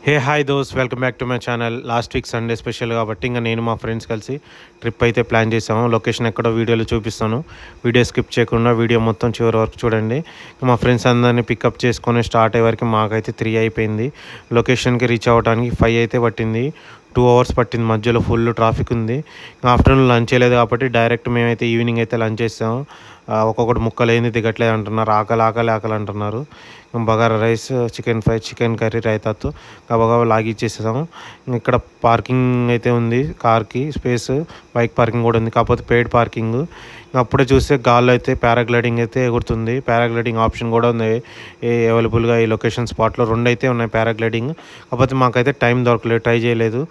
Hey hi those welcome back to my channel. Last week Sunday special కాబట్టి ఇంకా నేను మా ఫ్రెండ్స్ కలిసి ట్రిప్ అయితే ప్లాన్ చేసాము. లొకేషన్ ఎక్కడో వీడియోలో చూపిస్తాను. వీడియో స్కిప్ చేయకుండా వీడియో మొత్తం చివరి వరకు చూడండి. మా ఫ్రెండ్స్ అందరినీ పికప్ చేసుకొని స్టార్ట్ అయ్యే వరకు మాకైతే 3 అయిపోయింది. లొకేషన్కి రీచ్ అవ్వడానికి 5 అయితే పట్టింది. 2 అవర్స్ పట్టింది. మధ్యలో ఫుల్ ట్రాఫిక్ ఉంది. ఆఫ్టర్నూన్ లంచ్ చేయలేదు కాబట్టి డైరెక్ట్ మేమైతే ఈవినింగ్ అయితే లంచ్ చేసాము. ఒక్కొక్కటి ముక్కలేంది దిగట్లేదు అంటున్నారు. ఆకలి అంటున్నారు. Bagara rice, chicken fry, chicken curry, రైతాతో గబగబా లాగిచ్చేసాము. ఇక్కడ పార్కింగ్ అయితే ఉంది. కార్కి స్పేస్, బైక్ పార్కింగ్ కూడా ఉంది. కాకపోతే పెయిడ్ పార్కింగ్. అప్పుడే చూస్తే గాల్లో అయితే పారాగ్లైడింగ్ అయితే ఎగురుతుంది. పారాగ్లైడింగ్ ఆప్షన్ కూడా ఉంది అవైలబుల్గా ఈ లొకేషన్ స్పాట్లో. 2 అయితే ఉన్నాయి పారాగ్లైడింగ్. కాకపోతే మాకైతే టైం దొరకలేదు, ట్రై చేయలేదు.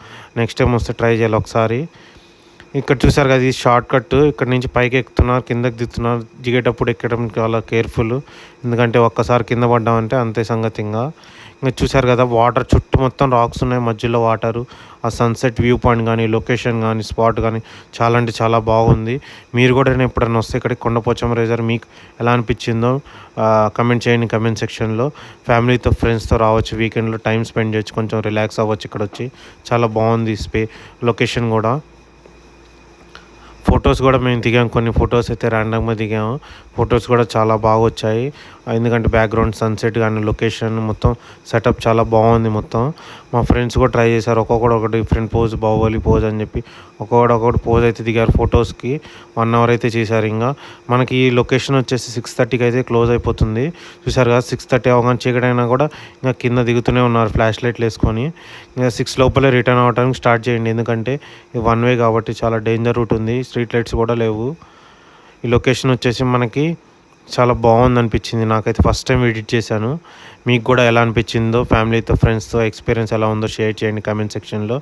నెక్స్ట్ టైం వస్తే ట్రై చేయాలి ఒకసారి. ఇక్కడ చూసారు కదా, ఇది షార్ట్ కట్. ఇక్కడ నుంచి పైకి ఎక్కుతున్నారు, కిందకి దిగుతున్నారు. దిగేటప్పుడు ఎక్కడం చాలా కేర్ఫుల్, ఎందుకంటే ఒక్కసారి కింద పడ్డామంటే అంతే సంగతి. ఇంకా చూసారు కదా, వాటర్ చుట్టూ మొత్తం రాక్స్ ఉన్నాయి, మధ్యలో వాటరు. ఆ సన్సెట్ వ్యూ పాయింట్ కానీ, లొకేషన్ కానీ, స్పాట్ కానీ చాలా అంటే చాలా బాగుంది. మీరు కూడా ఎప్పుడైనా వస్తే ఇక్కడికి కొండపోచమ్మ రిజర్వ్ మీకు ఎలా అనిపించిందో కమెంట్ చేయండి కమెంట్ సెక్షన్లో. ఫ్యామిలీతో ఫ్రెండ్స్తో రావచ్చు, వీకెండ్లో టైం స్పెండ్ చేయొచ్చు, కొంచెం రిలాక్స్ అవ్వచ్చు. ఇక్కడ వచ్చి చాలా బాగుంది లొకేషన్ కూడా. ఫొటోస్ కూడా మేము దిగాము. కొన్ని ఫొటోస్ అయితే ర్యాండమ్గా దిగాము. ఫొటోస్ కూడా చాలా బాగా వచ్చాయి. ఎందుకంటే బ్యాక్గ్రౌండ్, సన్సెట్ కానీ, లొకేషన్ మొత్తం సెటప్ చాలా బాగుంది మొత్తం. మా ఫ్రెండ్స్ కూడా ట్రై చేశారు. ఒక్కొక్కటి ఒక డిఫరెంట్ పోజ్, బాహుబలి పోజ్ అని చెప్పి ఒక్కొక్కటి పోజ్ అయితే దిగారు. ఫొటోస్కి 1 అవర్ అయితే చేశారు. ఇంకా మనకి ఈ లొకేషన్ వచ్చేసి 6:30కి అయితే క్లోజ్ అయిపోతుంది. చూసారు కదా, 6:30 అవగానే చీకటైనా కూడా ఇంకా కింద దిగుతూనే ఉన్నారు ఫ్లాష్ లైట్లు వేసుకొని. ఇంకా 6 లోపలే రిటర్న్ అవ్వడానికి స్టార్ట్ చేయండి, ఎందుకంటే ఇది 1 వే కాబట్టి చాలా డేంజర్ రూట్ ఉంది. స్ట్రీట్ లైట్స్ కూడా లేవు. ఈ లొకేషన్ వచ్చేసి మనకి చాలా బాగుంది అనిపించింది నాకైతే. ఫస్ట్ టైం విజిట్ చేశాను. మీకు కూడా ఎలా అనిపించిందో, ఫ్యామిలీతో ఫ్రెండ్స్తో ఎక్స్పీరియన్స్ ఎలా ఉందో షేర్ చేయండి కమెంట్ సెక్షన్లో.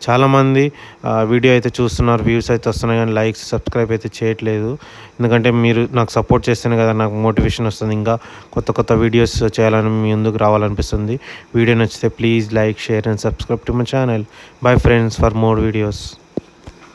చాలామంది వీడియో అయితే చూస్తున్నారు, వ్యూస్ అయితే వస్తున్నాయి, కానీ లైక్స్, సబ్స్క్రైబ్ అయితే చేయట్లేదు. ఎందుకంటే మీరు నాకు సపోర్ట్ చేస్తేనే కదా నాకు మోటివేషన్ వస్తుంది, ఇంకా కొత్త వీడియోస్ చేయాలని మీ ముందుకు రావాలనిపిస్తుంది. వీడియో నచ్చితే please like, share and subscribe to my channel. Bye friends, for more videos.